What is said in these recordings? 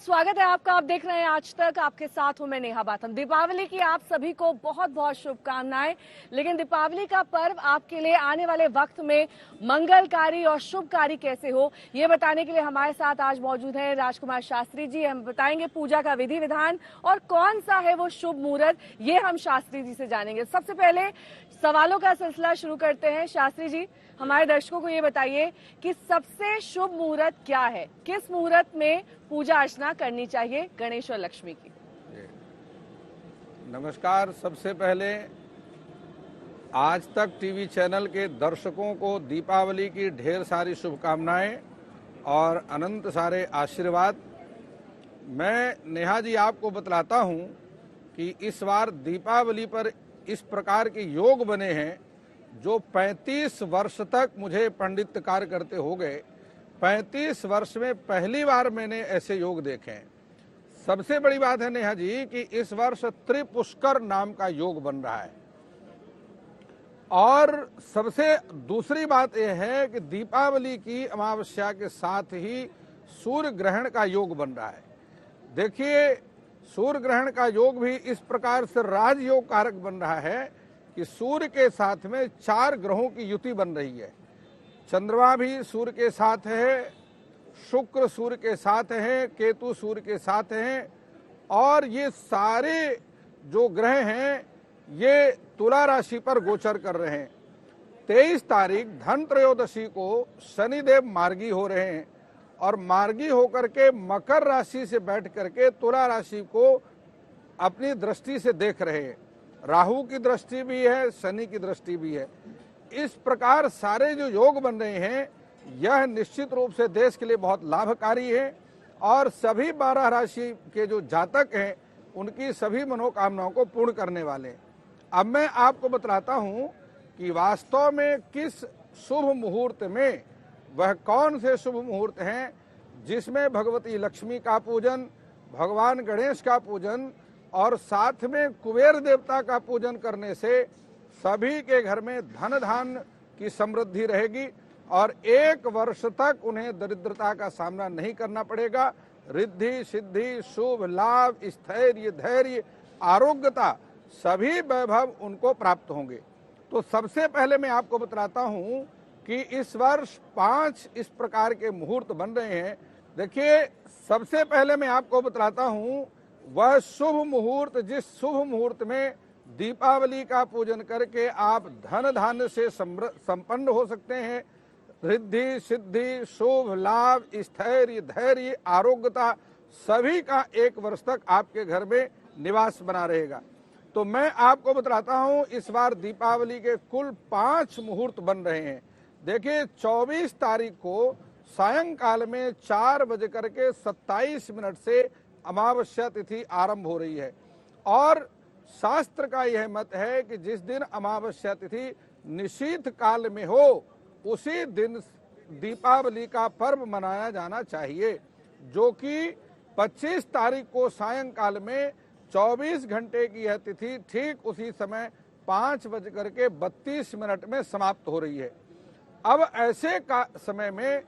स्वागत है आपका। आप देख रहे हैं आज तक, आपके साथ हूं मैं नेहा बाथम। दीपावली की आप सभी को बहुत बहुत शुभकामनाएं। लेकिन दीपावली का पर्व आपके लिए आने वाले वक्त में मंगलकारी और शुभकारी कैसे हो, ये बताने के लिए हमारे साथ आज मौजूद हैं राजकुमार शास्त्री जी। हम बताएंगे पूजा का विधि विधान और कौन सा है वो शुभ मुहूर्त, ये हम शास्त्री जी से जानेंगे। सबसे पहले सवालों का सिलसिला शुरू करते हैं। शास्त्री जी, हमारे दर्शकों को ये बताइए कि सबसे शुभ मुहूर्त क्या है, किस मुहूर्त में पूजा अर्चना करनी चाहिए गणेश और लक्ष्मी की? नमस्कार। सबसे पहले आज तक टीवी चैनल के दर्शकों को दीपावली की ढेर सारी शुभकामनाएं और अनंत सारे आशीर्वाद। मैं नेहा जी आपको बतलाता हूं कि इस बार दीपावली पर इस प्रकार के योग बने हैं जो 35 वर्ष तक मुझे पंडित कार्य करते हो गए। 35 वर्ष में पहली बार मैंने ऐसे योग देखे हैं। सबसे बड़ी बात है नेहा जी कि इस वर्ष त्रिपुष्कर नाम का योग बन रहा है। और सबसे दूसरी बात यह है कि दीपावली की अमावस्या के साथ ही सूर्य ग्रहण का योग बन रहा है। देखिए, सूर्य ग्रहण का योग भी इस प्रकार से राजयोग कारक बन रहा है कि सूर्य के साथ में 4 ग्रहों की युति बन रही है। चंद्रमा भी सूर्य के साथ है, शुक्र सूर्य के साथ है, केतु सूर्य के साथ हैं और ये सारे जो ग्रह हैं ये तुला राशि पर गोचर कर रहे हैं। 23 तारीख धन त्रयोदशी को शनिदेव मार्गी हो रहे हैं और मार्गी होकर के मकर राशि से बैठ करके तुला राशि को अपनी दृष्टि से देख रहे हैं। राहु की दृष्टि भी है, शनि की दृष्टि भी है। इस प्रकार सारे जो योग बन रहे हैं यह निश्चित रूप से देश के लिए बहुत लाभकारी है और सभी 12 राशि के जो जातक हैं उनकी सभी मनोकामनाओं को पूर्ण करने वाले हैं। अब मैं आपको बतलाता हूं कि वास्तव में किस शुभ मुहूर्त में वह कौन से शुभ मुहूर्त हैं जिसमें भगवती लक्ष्मी का पूजन, भगवान गणेश का पूजन और साथ में कुबेर देवता का पूजन करने से सभी के घर में धन धान की समृद्धि रहेगी और 1 वर्ष तक उन्हें दरिद्रता का सामना नहीं करना पड़ेगा। रिद्धि सिद्धि शुभ लाभ स्थैर्य धैर्य आरोग्यता सभी वैभव उनको प्राप्त होंगे। तो सबसे पहले मैं आपको बतलाता हूं कि इस वर्ष 5 इस प्रकार के मुहूर्त बन रहे हैं। देखिए, सबसे पहले मैं आपको बतलाता हूं वह शुभ मुहूर्त जिस शुभ मुहूर्त में दीपावली का पूजन करके आप धन धान्य से संपन्न हो सकते हैं। रिद्धि सिद्धि शुभ लाभ स्थैर्य धैर्य आरोग्यता सभी का 1 वर्ष तक आपके घर में निवास बना रहेगा। तो मैं आपको बतलाता हूं इस बार दीपावली के कुल 5 मुहूर्त बन रहे हैं। देखिए, 24 तारीख को सायंकाल में 4:27 से अमावस्या तिथि आरंभ हो रही है और शास्त्र का यह मत है कि जिस दिन अमावस्या तिथि निशीथ काल में हो उसी दिन दीपावली का पर्व मनाया जाना चाहिए, जो कि 25 तारीख को सायंकाल में 24 घंटे की यह तिथि ठीक उसी समय 5:32 में समाप्त हो रही है। अब ऐसे समय में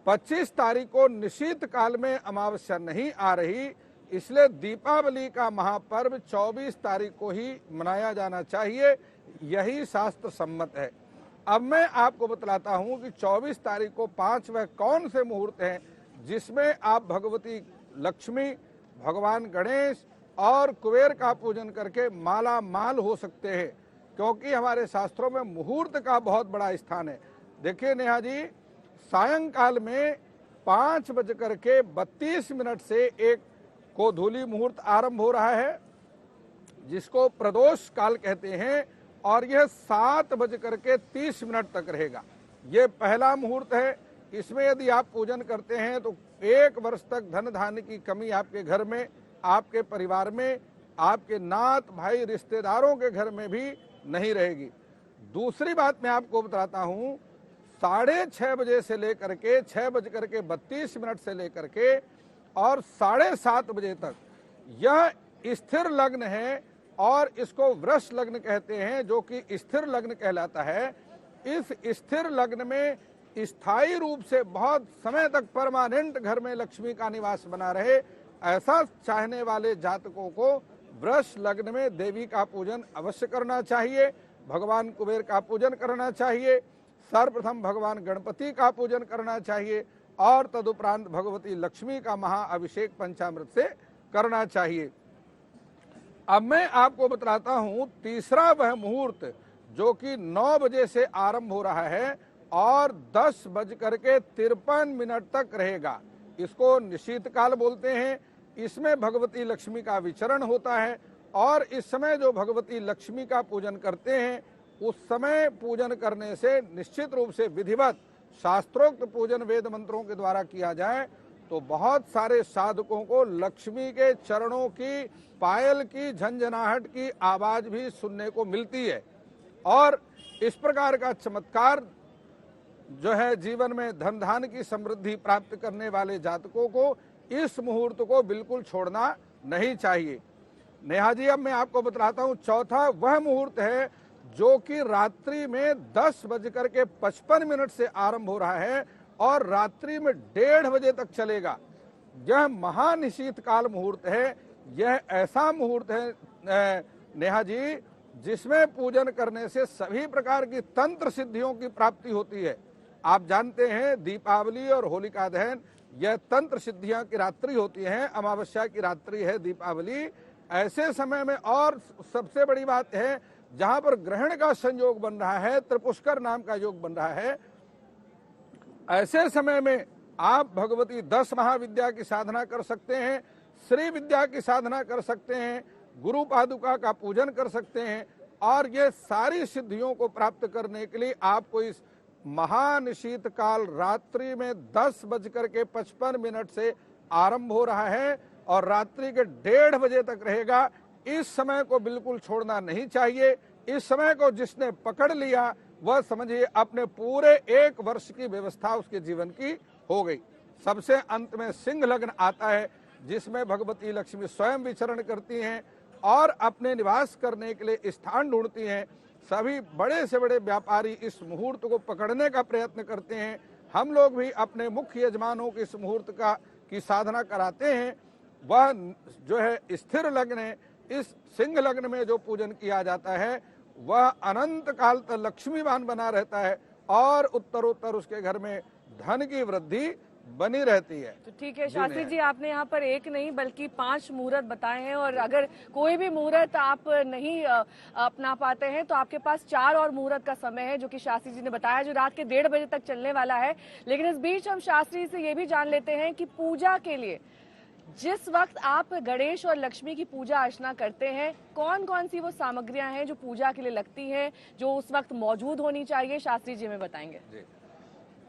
25 तारीख को निशीथ काल में अमावस्या नहीं आ रही, इसलिए दीपावली का महापर्व 24 तारीख को ही मनाया जाना चाहिए, यही शास्त्र सम्मत है। अब मैं आपको बतलाता हूं कि 24 तारीख को 5 वह कौन से मुहूर्त हैं जिसमें आप भगवती लक्ष्मी, भगवान गणेश और कुबेर का पूजन करके माला माल हो सकते हैं, क्योंकि हमारे शास्त्रों में मुहूर्त का बहुत बड़ा स्थान है। देखिए नेहा जी, सायंकाल में 5:32 से एक गोधूली मुहूर्त आरंभ हो रहा है जिसको प्रदोष काल कहते हैं और यह 7:30 तक रहेगा। ये पहला मुहूर्त है। इसमें यदि आप पूजन करते हैं तो 1 वर्ष तक धन धान्य की कमी आपके घर में, आपके परिवार में, आपके नात भाई रिश्तेदारों के घर में भी नहीं रहेगी। दूसरी बात मैं आपको बताता हूं, 6:30 बजे से लेकर के 6:32 से लेकर के और 7:30 बजे तक यह स्थिर लग्न है और इसको वृष लग्न कहते हैं, जो कि स्थिर लग्न कहलाता है। इस स्थिर लग्न में स्थायी रूप से बहुत समय तक परमानेंट घर में लक्ष्मी का निवास बना रहे, ऐसा चाहने वाले जातकों को वृष लग्न में देवी का पूजन अवश्य करना चाहिए। भगवान कुबेर का पूजन करना चाहिए, सर्वप्रथम भगवान गणपति का पूजन करना चाहिए और तदुपरांत भगवती लक्ष्मी का महाअभिषेक पंचामृत से करना चाहिए। अब मैं आपको बताता हूं तीसरा वह मुहूर्त जो कि 9 बजे से आरंभ हो रहा है और 10:53 तक रहेगा। इसको निशीत काल बोलते हैं। इसमें भगवती लक्ष्मी का विचरण होता है और इस समय जो भगवती लक्ष्मी का पूजन करते हैं उस समय पूजन करने से निश्चित रूप से विधिवत शास्त्रोक्त पूजन वेद मंत्रों के द्वारा किया जाए तो बहुत सारे साधकों को लक्ष्मी के चरणों की पायल की झंझनाहट की आवाज भी सुनने को मिलती है और इस प्रकार का चमत्कार जो है जीवन में धन धान की समृद्धि प्राप्त करने वाले जातकों को इस मुहूर्त को बिल्कुल छोड़ना नहीं चाहिए। नेहा जी, अब मैं आपको बताता हूं चौथा वह मुहूर्त है जो कि रात्रि में 10:55 से आरंभ हो रहा है और रात्रि में 1:30 बजे तक चलेगा। यह महानिशीत काल मुहूर्त है। यह ऐसा मुहूर्त है नेहा जी जिसमें पूजन करने से सभी प्रकार की तंत्र सिद्धियों की प्राप्ति होती है। आप जानते हैं दीपावली और होलिका दहन यह तंत्र सिद्धियां की रात्रि होती है, अमावस्या की रात्रि है दीपावली। ऐसे समय में और सबसे बड़ी बात है जहां पर ग्रहण का संयोग बन रहा है, त्रिपुष्कर नाम का योग बन रहा है, ऐसे समय में आप भगवती 10 महाविद्या की साधना कर सकते हैं, श्री विद्या की साधना कर सकते हैं, गुरु पादुका का पूजन कर सकते हैं और ये सारी सिद्धियों को प्राप्त करने के लिए आपको इस महानिशीत काल रात्रि में 10:55 से आरंभ हो रहा है और रात्रि के 1:30 बजे तक रहेगा। इस समय को बिल्कुल छोड़ना नहीं चाहिए। इस समय को जिसने पकड़ लिया वह समझिए अपने पूरे 1 वर्ष की व्यवस्था उसके जीवन की हो गई। सबसे अंत में सिंह लग्न आता है जिसमें भगवती लक्ष्मी स्वयं विचरण करती हैं और अपने निवास करने के लिए स्थान ढूंढती हैं। सभी बड़े से बड़े व्यापारी इस मुहूर्त को पकड़ने का प्रयत्न करते हैं। हम लोग भी अपने मुख्य यजमानों को इस मुहूर्त की साधना कराते हैं। वह जो है स्थिर लग्न है। इस सिंह लग्न में जो पूजन किया जाता है वह अनंत काल तक लक्ष्मीवान बना रहता है और उत्तरोत्तर उसके घर में धन की वृद्धि बनी रहती है। तो ठीक है शास्त्री जी, आपने यहाँ पर एक नहीं बल्कि 5 मुहूर्त बताए हैं और अगर कोई भी मुहूर्त आप नहीं अपना पाते हैं तो आपके पास 4 और मुहूर्त का समय है जो कि शास्त्री जी ने बताया, जो रात के 1:30 बजे तक चलने वाला है। लेकिन इस बीच हम शास्त्री से ये भी जान लेते हैं कि पूजा के लिए जिस वक्त आप गणेश और लक्ष्मी की पूजा अर्चना करते हैं, कौन कौन सी वो सामग्रियां हैं जो पूजा के लिए लगती हैं, जो उस वक्त मौजूद होनी चाहिए, शास्त्री जी में बताएंगे।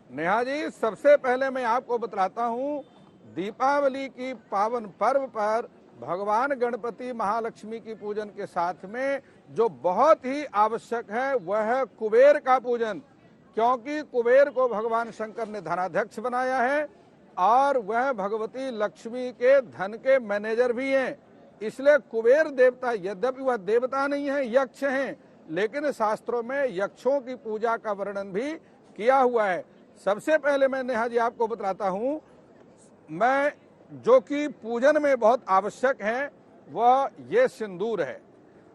नेहा जी, सबसे पहले मैं आपको बतलाता हूँ दीपावली की पावन पर्व पर भगवान गणपति महालक्ष्मी की पूजन के साथ में जो बहुत ही आवश्यक है वह है कुबेर का पूजन, क्योंकि कुबेर को भगवान शंकर ने धनाध्यक्ष बनाया है और वह भगवती लक्ष्मी के धन के मैनेजर भी हैं। इसलिए कुबेर देवता, यद्यपि वह देवता नहीं है, यक्ष हैं, लेकिन शास्त्रों में यक्षों की पूजा का वर्णन भी किया हुआ है। सबसे पहले मैं नेहा जी आपको बताता हूँ, मैं जो कि पूजन में बहुत आवश्यक है वह ये सिंदूर है।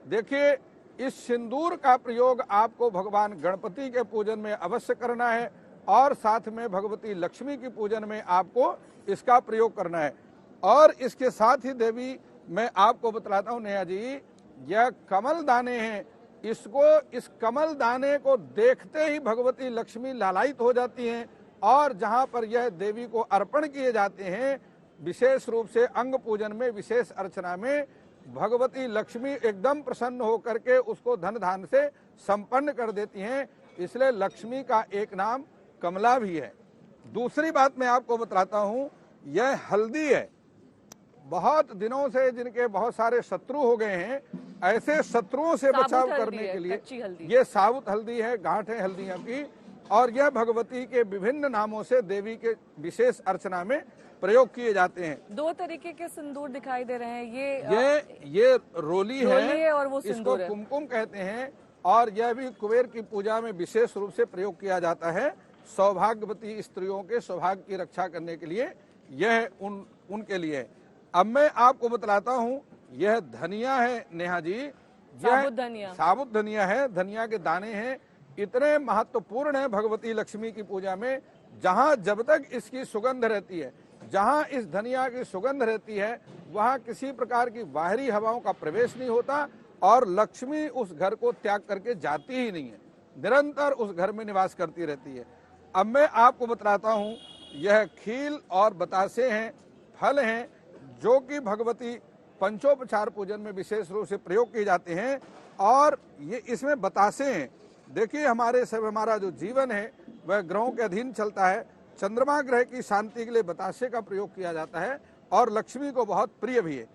देखिए, इस सिंदूर का प्रयोग आपको भगवान गणपति के पूजन में अवश्य करना है और साथ में भगवती लक्ष्मी की पूजन में आपको इसका प्रयोग करना है। और इसके साथ ही देवी मैं आपको बतलाता हूँ नेहा जी, यह कमल दाने हैं। इस कमल दाने को देखते ही भगवती लक्ष्मी लालायित हो जाती हैं और जहाँ पर यह देवी को अर्पण किए जाते हैं, विशेष रूप से अंग पूजन में, विशेष अर्चना में भगवती लक्ष्मी एकदम प्रसन्न होकर के उसको धन धान से संपन्न कर देती हैं। इसलिए लक्ष्मी का एक नाम कमला भी है। दूसरी बात मैं आपको बताता हूँ, यह हल्दी है। बहुत दिनों से जिनके बहुत सारे शत्रु हो गए हैं, ऐसे शत्रुओं से बचाव करने के लिए ये साबुत हल्दी है, गांठ है हल्दियों की, और यह भगवती के विभिन्न नामों से देवी के विशेष अर्चना में प्रयोग किए जाते हैं। 2 तरीके के सिंदूर दिखाई दे रहे हैं। ये रोली है और वो इसको कुमकुम कहते हैं और यह भी कुबेर की पूजा में विशेष रूप से प्रयोग किया जाता है। सौभाग्यवती स्त्रियों के सौभाग्य की रक्षा करने के लिए यह उनके लिए। अब मैं आपको बतलाता हूँ, यह धनिया है नेहा जी, साबुत धनिया है, धनिया के दाने हैं, इतने महत्वपूर्ण है भगवती लक्ष्मी की पूजा में। जहाँ जब तक इसकी सुगंध रहती है, जहाँ इस धनिया की सुगंध रहती है, वहाँ किसी प्रकार की बाहरी हवाओं का प्रवेश नहीं होता और लक्ष्मी उस घर को त्याग करके जाती ही नहीं है, निरंतर उस घर में निवास करती रहती है। अब मैं आपको बतलाता हूँ, यह खील और बतासे हैं, फल हैं, जो कि भगवती पंचोपचार पूजन में विशेष रूप से प्रयोग किए जाते हैं। और ये इसमें बतासे हैं। देखिए, हमारा जो जीवन है वह ग्रहों के अधीन चलता है। चंद्रमा ग्रह की शांति के लिए बतासे का प्रयोग किया जाता है और लक्ष्मी को बहुत प्रिय भी है।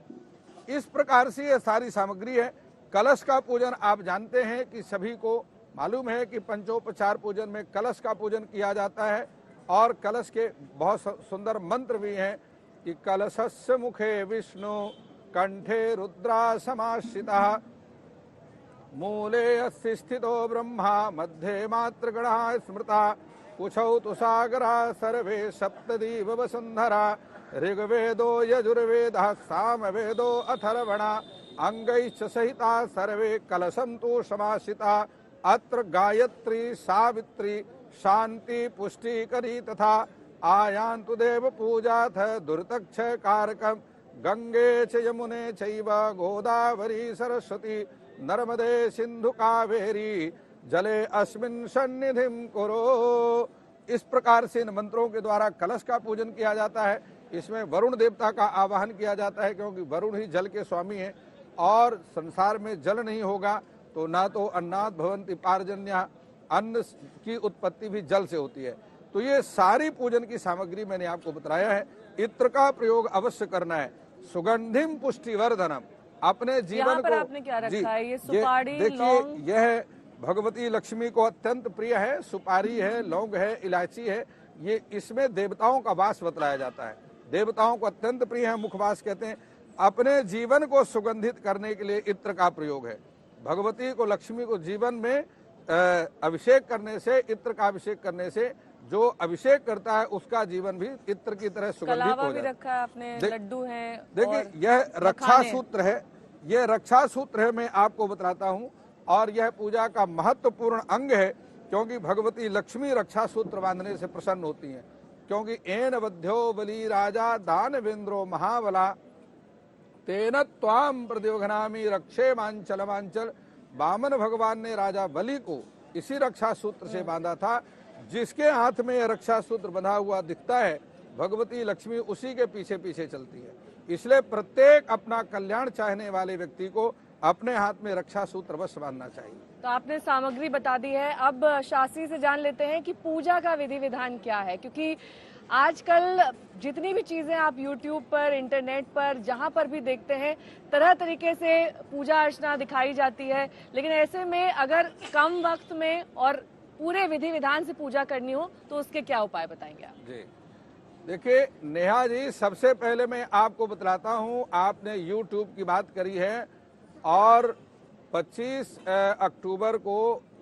इस प्रकार से ये सारी सामग्री है। कलश का पूजन आप जानते हैं कि सभी को मालूम है कि पंचोपचार पूजन में कलश का पूजन किया जाता है और कलश के बहुत सुंदर मंत्र भी हैं कि कलशस्य मुखे विष्णु कंठे रुद्रा समाश्रितः मूले अस्ति स्थितो ब्रह्मा मध्ये मातृगणः स्मृता कुशौ तु सागरा सर्वे सप्तदीव वसुन्धरा ऋग्वेदो यजुर्वेदः सामवेदो अथर्वणा अंगैश्च सहिता सर्वे कलशं तु समाश्रिता अत्र गायत्री सावित्री शांति पुष्टिकरी तथा आयान्तु देव पूजाथ दुर्तक्ष कारकम गंगे च यमुने चैव गोदावरी सरस्वती नर्मदे सिंधु कावेरी जले अस्मिन् सन्निधिं कुरु। इस प्रकार से इन मंत्रों के द्वारा कलश का पूजन किया जाता है। इसमें वरुण देवता का आवाहन किया जाता है, क्योंकि वरुण ही जल के स्वामी हैं और संसार में जल नहीं होगा तो ना तो अन्नात् भवन्ति पार्जन्या, अन्न की उत्पत्ति भी जल से होती है। तो ये सारी पूजन की सामग्री मैंने आपको बताया है। इत्र का प्रयोग अवश्य करना है। सुगंधिम पुष्टिवर्धनम, अपने जीवन को आपने क्या रखा है? ये सुपारी, देखिए, यह भगवती लक्ष्मी को अत्यंत प्रिय है। सुपारी है, लौंग है, इलायची है, ये इसमें देवताओं का वास बतलाया जाता है। देवताओं को अत्यंत प्रिय है, मुखवास कहते हैं। अपने जीवन को सुगंधित करने के लिए इत्र का प्रयोग है। भगवती को, लक्ष्मी को जीवन में अभिषेक करने से, इत्र का अभिषेक करने से जो अभिषेक करता है उसका जीवन भी इत्र की तरह सुगंधित हो जाता है। रखा है आपने, लड्डू हैं। देखिए, यह रक्षा सूत्र है, यह रक्षा सूत्र है, मैं आपको बताता हूँ। और यह पूजा का महत्वपूर्ण अंग है, क्योंकि भगवती लक्ष्मी रक्षा सूत्र बांधने से प्रसन्न होती हैं। क्योंकि एन बध्यो बली राजा दानवेंद्रो महाबला तेन त्वाम प्रद्योघनामी रक्षे मांचल मांचल। वामन भगवान ने राजा बलि को इसी रक्षा सूत्र से बांधा था। जिसके हाथ में यह रक्षा सूत्र बंधा हुआ दिखता है, भगवती लक्ष्मी उसी के पीछे पीछे चलती है। इसलिए प्रत्येक अपना कल्याण चाहने वाले व्यक्ति को अपने हाथ में रक्षा सूत्र अवश्य बांधना चाहिए। तो आपने सामग्री बता दी है। अब शास्त्री से जान लेते हैं कि पूजा का विधि विधान क्या है, क्योंकि आजकल जितनी भी चीजें आप YouTube पर, इंटरनेट पर, जहां पर भी देखते हैं, तरह तरीके से पूजा अर्चना दिखाई जाती है। लेकिन ऐसे में अगर कम वक्त में और पूरे विधि विधान से पूजा करनी हो तो उसके क्या उपाय बताएंगे आप? जी, देखिए नेहा जी, सबसे पहले मैं आपको बतलाता हूँ, आपने YouTube की बात करी है और 25 अक्टूबर को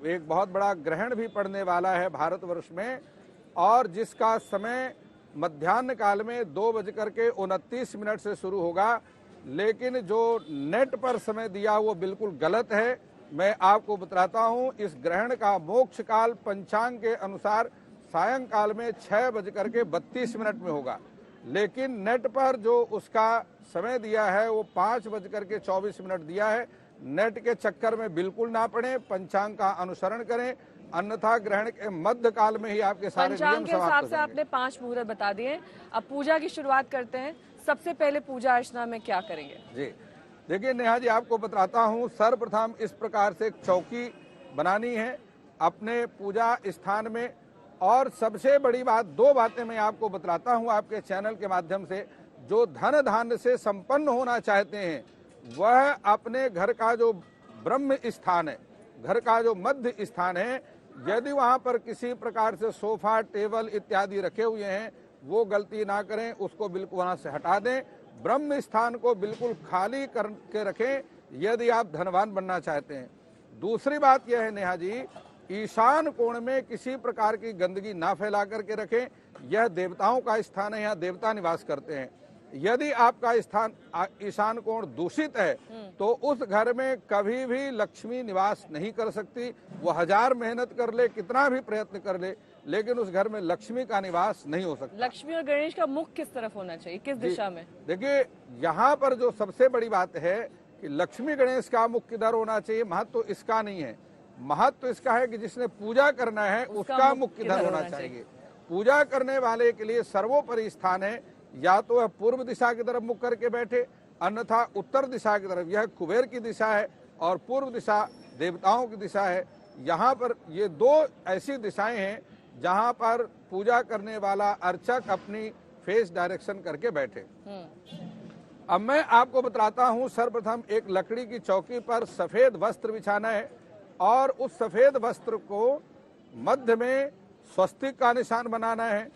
एक बहुत बड़ा ग्रहण भी पड़ने वाला है भारतवर्ष में, और जिसका समय मध्याह्न काल में 2:29 से शुरू होगा। लेकिन जो नेट पर समय दिया वो बिल्कुल गलत है। मैं आपको बताता हूँ, इस ग्रहण का मोक्ष काल पंचांग के अनुसार सायंकाल में 6:32 में होगा। लेकिन नेट पर जो उसका समय दिया है वो 5:24 दिया है। नेट के चक्कर में बिल्कुल ना पड़े, पंचांग का अनुसरण करें, अन्यथा ग्रहण के मध्य काल में ही आपके सारे नियम समाप्त हो जाएंगे। पंचांग के हिसाब से आपने 5 मुहूर्त बता दिए। अब पूजा की शुरुआत करते हैं। सबसे पहले पूजा अर्चना में क्या करेंगे? जी, देखिए नेहा जी, आपको बताता हूँ, सर्वप्रथम इस प्रकार से एक चौकी बनानी है अपने पूजा स्थान में। और सबसे बड़ी बात, 2 बातें मैं आपको बतलाता हूँ आपके चैनल के माध्यम से। जो धन धान्य से संपन्न होना चाहते हैं वह अपने घर का जो ब्रह्म स्थान है, घर का जो मध्य स्थान है, यदि वहां पर किसी प्रकार से सोफा, टेबल इत्यादि रखे हुए हैं, वो गलती ना करें, उसको बिल्कुल वहां से हटा दें। ब्रह्म स्थान को बिल्कुल खाली करके रखें यदि आप धनवान बनना चाहते हैं। दूसरी बात यह है नेहा जी, ईशान कोण में किसी प्रकार की गंदगी ना फैला करके रखें। यह देवताओं का स्थान है, यहाँ देवता निवास करते हैं। यदि आपका स्थान ईशान कोण दूषित है तो उस घर में कभी भी लक्ष्मी निवास नहीं कर सकती। वो 1000 मेहनत कर ले, कितना भी प्रयत्न कर ले, लेकिन उस घर में लक्ष्मी का निवास नहीं हो सकता। लक्ष्मी और गणेश का मुख किस तरफ होना चाहिए, किस दिशा में? देखिए, यहाँ पर जो सबसे बड़ी बात है कि लक्ष्मी गणेश का मुख किधर होना चाहिए, महत्व तो इसका नहीं है। महत्व इसका है कि जिसने पूजा करना है उसका मुख किधर होना चाहिए। पूजा करने वाले के लिए सर्वोपरि स्थान है, या तो वह पूर्व दिशा की तरफ मुख करके बैठे, अन्यथा उत्तर दिशा की तरफ। यह कुबेर की दिशा है और पूर्व दिशा देवताओं की दिशा है। यहाँ पर ये 2 ऐसी दिशाएं हैं जहाँ पर पूजा करने वाला अर्चक अपनी फेस डायरेक्शन करके बैठे। अब मैं आपको बताता हूँ, सर्वप्रथम एक लकड़ी की चौकी पर सफेद वस्त्र बिछाना है और उस सफेद वस्त्र को मध्य में स्वस्तिक का निशान बनाना है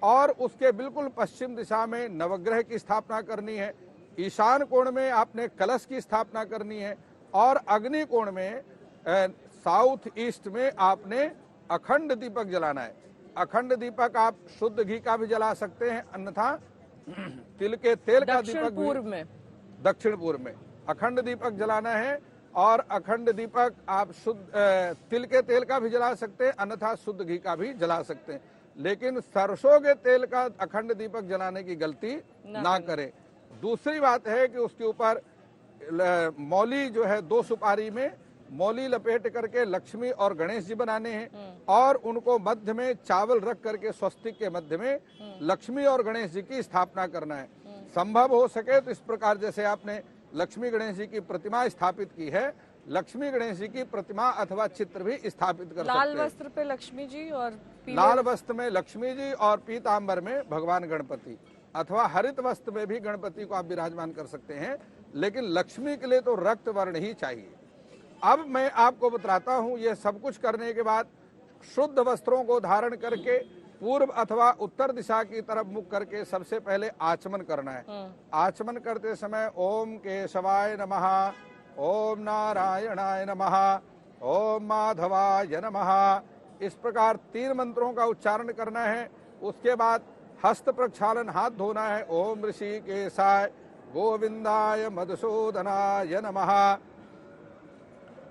और उसके बिल्कुल पश्चिम दिशा में नवग्रह की स्थापना करनी है। ईशान कोण में आपने कलश की स्थापना करनी है और अग्नि कोण में साउथ ईस्ट में आपने अखंड दीपक जलाना है। अखंड दीपक आप शुद्ध घी का भी जला सकते हैं, अन्यथा तिल के तेल का दीपक भी। दक्षिण पूर्व में अखंड दीपक जलाना है और अखंड दीपक आप शुद्ध तिल के तेल का भी जला सकते हैं, अन्यथा शुद्ध घी का भी जला सकते हैं। लेकिन सरसों के तेल का अखंड दीपक जलाने की गलती ना करें। दूसरी बात है कि उसके ऊपर मौली जो है 2 सुपारी में मौली लपेट करके लक्ष्मी और गणेश जी बनाने हैं और उनको मध्य में चावल रख करके स्वस्तिक के मध्य में लक्ष्मी और गणेश जी की स्थापना करना है। संभव हो सके तो इस प्रकार जैसे आपने लक्ष्मी गणेश जी की प्रतिमा स्थापित की है, लक्ष्मी गणेश जी की प्रतिमा अथवा चित्र भी स्थापित कर सकते हैं। लाल वस्त्र पे लक्ष्मी जी और लाल वस्त्र में लक्ष्मी जी और पीतांबर में भगवान गणपति, अथवा हरित वस्त्र में भी गणपति को आप विराजमान कर सकते हैं, लेकिन लक्ष्मी के लिए तो रक्त वर्ण ही चाहिए। अब मैं आपको बताता हूँ, ये सब कुछ करने के बाद शुद्ध वस्त्रों को धारण करके पूर्व अथवा उत्तर दिशा की तरफ मुख करके सबसे पहले आचमन करना है। आचमन करते समय ओम केशवाय नमः, ओम नारायणाय नमः, ओम माधवाय नमः, इस प्रकार 3 मंत्रों का उच्चारण करना है। उसके बाद हस्त प्रक्षालन, हाथ धोना है। ओम ऋषिकेशाय गोविंदाय मधुसूदनाय नमः।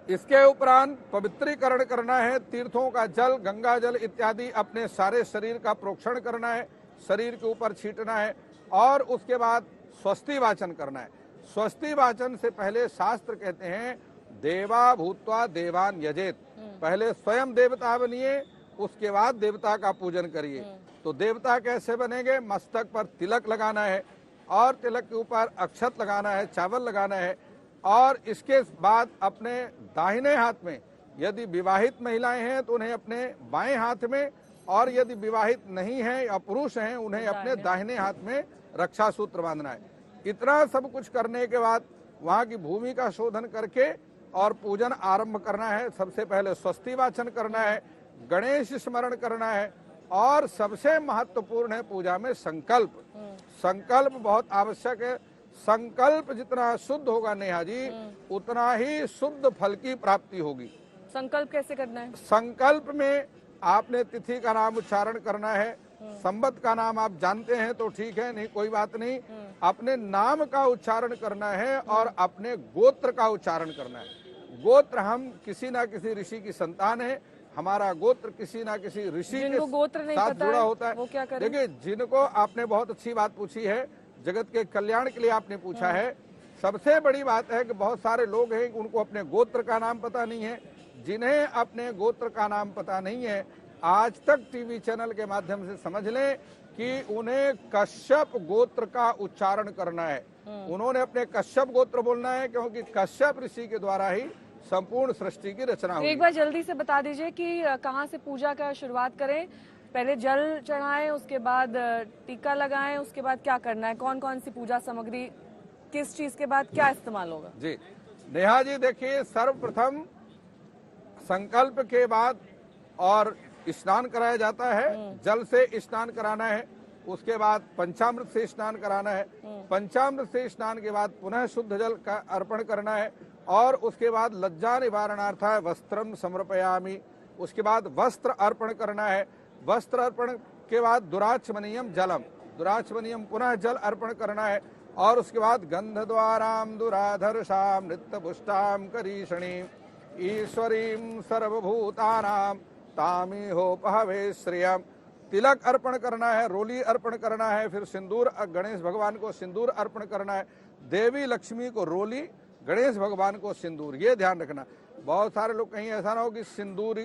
इसके उपरांत पवित्रीकरण करना है। तीर्थों का जल, गंगा जल इत्यादि अपने सारे शरीर का प्रोक्षण करना है, शरीर के ऊपर छींटना है और उसके बाद स्वस्ति वाचन करना है। स्वस्ति वाचन से पहले शास्त्र कहते हैं देवा भूत्वा देवान यजेत, पहले स्वयं देवता बनिए, उसके बाद देवता का पूजन करिए। तो देवता कैसे बनेंगे? मस्तक पर तिलक लगाना है और तिलक के ऊपर अक्षत लगाना है, चावल लगाना है और इसके बाद अपने दाहिने हाथ में, यदि विवाहित महिलाएं हैं तो उन्हें अपने बाएं हाथ में, और यदि विवाहित नहीं है या पुरुष हैं उन्हें अपने दाहिने हाथ में रक्षा सूत्र बांधना है। इतना सब कुछ करने के बाद वहां की भूमि का शोधन करके और पूजन आरंभ करना है। सबसे पहले स्वस्ति वाचन करना है, गणेश स्मरण करना है और सबसे महत्वपूर्ण है पूजा में संकल्प। संकल्प बहुत आवश्यक है। संकल्प जितना शुद्ध होगा नेहा जी, उतना ही शुद्ध फल की प्राप्ति होगी। संकल्प कैसे करना है? संकल्प में आपने तिथि का नाम उच्चारण करना है, संवत का नाम आप जानते हैं तो ठीक है, नहीं कोई बात नहीं। अपने नाम का उच्चारण करना है और अपने गोत्र का उच्चारण करना है। गोत्र, हम किसी ना किसी ऋषि की संतान है, हमारा गोत्र किसी ना किसी ऋषि के साथ जुड़ा होता है। वो क्या करें? देखिए, जिनको आपने बहुत अच्छी बात पूछी है, जगत के कल्याण के लिए आपने पूछा है। सबसे बड़ी बात है कि बहुत सारे लोग हैं उनको अपने गोत्र का नाम पता नहीं है। जिन्हें अपने गोत्र का नाम पता नहीं है, आज तक टीवी चैनल के माध्यम से समझ लें कि उन्हें कश्यप गोत्र का उच्चारण करना है। उन्होंने अपने कश्यप गोत्र बोलना है, क्योंकि कश्यप ऋषि के द्वारा ही संपूर्ण सृष्टि की रचना हुई। एक बार जल्दी से बता दीजिए कि कहाँ से पूजा का शुरुआत करें? पहले जल चढ़ाएं, उसके बाद टीका लगाएं, उसके बाद क्या करना है? कौन कौन सी पूजा सामग्री, किस चीज के बाद क्या इस्तेमाल होगा? जी नेहा जी, देखिए, सर्वप्रथम संकल्प के बाद और स्नान कराया जाता है। जल से स्नान कराना है, उसके बाद पंचामृत से स्नान कराना है। पंचामृत से स्नान के बाद पुनः शुद्ध जल का अर्पण करना है और उसके बाद लज्जा निवारणार्थाय वस्त्रम समर्पयामि, उसके बाद वस्त्र अर्पण करना है। वस्त्र अर्पण के बाद दुराचमनीयम जलम, दुराचमनियम पुनः जल अर्पण करना है। और उसके बाद गंध द्वाराम दुराधर्षाम नृत्य पुष्टाम करीषणीम ईश्वरीम सर्वभूतानाम तामी हो पहवे श्रियम। तिलक अर्पण करना है, रोली अर्पण करना है, फिर सिंदूर, गणेश भगवान को सिंदूर अर्पण करना है। देवी लक्ष्मी को रोली, गणेश भगवान को सिंदूर, ये ध्यान रखना। बहुत सारे लोग कहीं ऐसा ना हो कि सिंदूर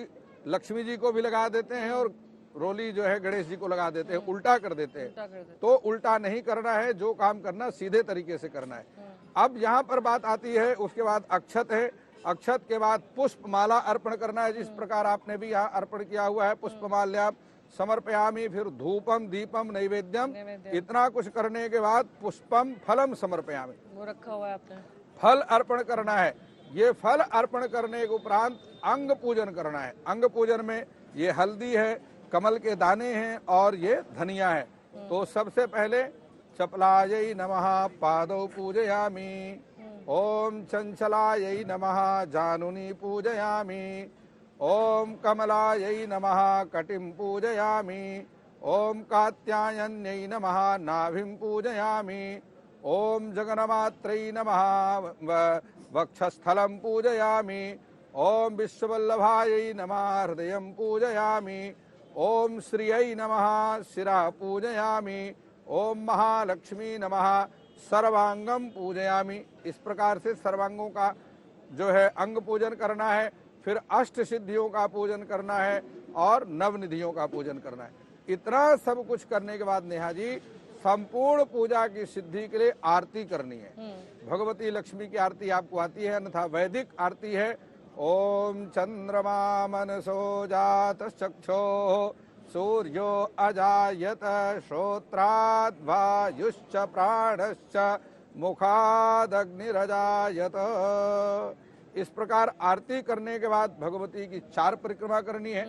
लक्ष्मी जी को भी लगा देते हैं और रोली जो है गणेश जी को लगा देते हैं, उल्टा कर देते हैं। तो उल्टा नहीं करना है, जो काम करना सीधे तरीके से करना है। अब यहाँ पर बात आती है, उसके बाद अक्षत है। अक्षत के बाद पुष्प माला अर्पण करना है, जिस प्रकार आपने भी यहाँ अर्पण किया हुआ है। पुष्पमाल्याम समर्पयामी, फिर धूपम दीपम नैवेद्यम, इतना कुछ करने के बाद पुष्पम फलम समर्पयामी, वो रखा हुआ है आपने, फल अर्पण करना है। ये फल अर्पण करने के उपरांत अंग पूजन करना है। अंग पूजन में ये हल्दी है, कमल के दाने हैं और ये धनिया है। तो सबसे पहले चपलायै नमः पादौ पूजयामि, ओम चंचलायै नमः जानुनी पूजयामि, ओम कमलायै नमः कटिं पूजयामि, ओम कात्यायन्यै नमः नाभिं पूजयामि, ओम जगन्मात्रै नमः वक्षस्थलं पूजयामि, ओम विश्ववल्लभायै नमः हृदयं पूजयामि, ओम श्रियै नमः शिरः पूजयामि, ओम महालक्ष्मी नमः सर्वांगम पूजयामि। इस प्रकार से सर्वांगों का जो है अंग पूजन करना है। फिर अष्ट सिद्धियों का पूजन करना है और नवनिधियों का पूजन करना है। इतना सब कुछ करने के बाद नेहा जी संपूर्ण पूजा की सिद्धि के लिए आरती करनी है। भगवती लक्ष्मी की आरती आपको आती है, अन्यथा वैदिक आरती है। ओम चंद्रमा मनसो जात चक्षो सूर्यो अजायत श्रोत्राद् वायुश्च प्राणश्च मुखादग्निरजायत। इस प्रकार आरती करने के बाद भगवती की 4 परिक्रमा करनी है,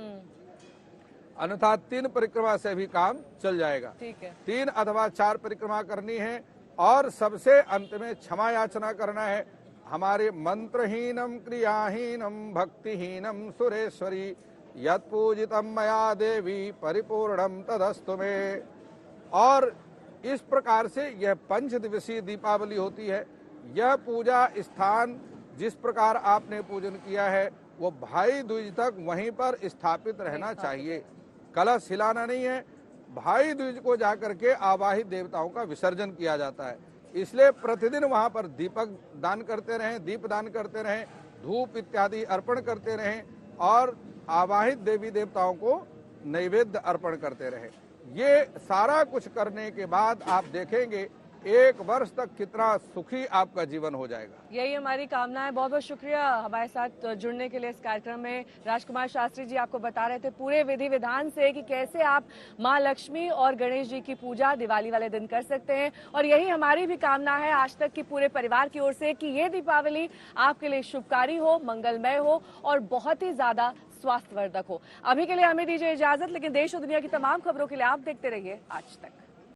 अन्यथा 3 परिक्रमा से भी काम चल जाएगा। ठीक है, 3 अथवा 4 परिक्रमा करनी है। और सबसे अंत में क्षमा याचना करना है। हमारे मंत्रहीनम क्रियाहीनम भक्तिहीनम सुरेश्वरी यत्पूजितम मया देवी परिपूर्णम तदस्तु मे। और इस प्रकार से यह 5 दिवसीय दीपावली होती है। यह पूजा स्थान जिस प्रकार आपने पूजन किया है वो भाई दूज तक वहीं पर स्थापित रहना चाहिए। कलश हिलाना नहीं है। भाई दूज को जाकर के आवाहित देवताओं का विसर्जन किया जाता है। इसलिए प्रतिदिन वहां पर दीपक दान करते रहें, दीप दान करते रहें, धूप इत्यादि अर्पण करते रहें और आवाहित देवी देवताओं को नैवेद्य अर्पण करते रहें। ये सारा कुछ करने के बाद आप देखेंगे 1 वर्ष तक कितना सुखी आपका जीवन हो जाएगा। यही हमारी कामना है। बहुत बहुत शुक्रिया हमारे साथ जुड़ने के लिए इस कार्यक्रम में। राजकुमार शास्त्री जी आपको बता रहे थे पूरे विधि विधान से कि कैसे आप माँ लक्ष्मी और गणेश जी की पूजा दिवाली वाले दिन कर सकते हैं। और यही हमारी भी कामना है आज तक की पूरे परिवार की ओर से कि ये दीपावली आपके लिए शुभकारी हो, मंगलमय हो और बहुत ही ज्यादा स्वास्थ्यवर्धक हो। अभी के लिए हमें दीजिए इजाजत, लेकिन देश और दुनिया की तमाम खबरों के लिए आप देखते रहिए आज तक।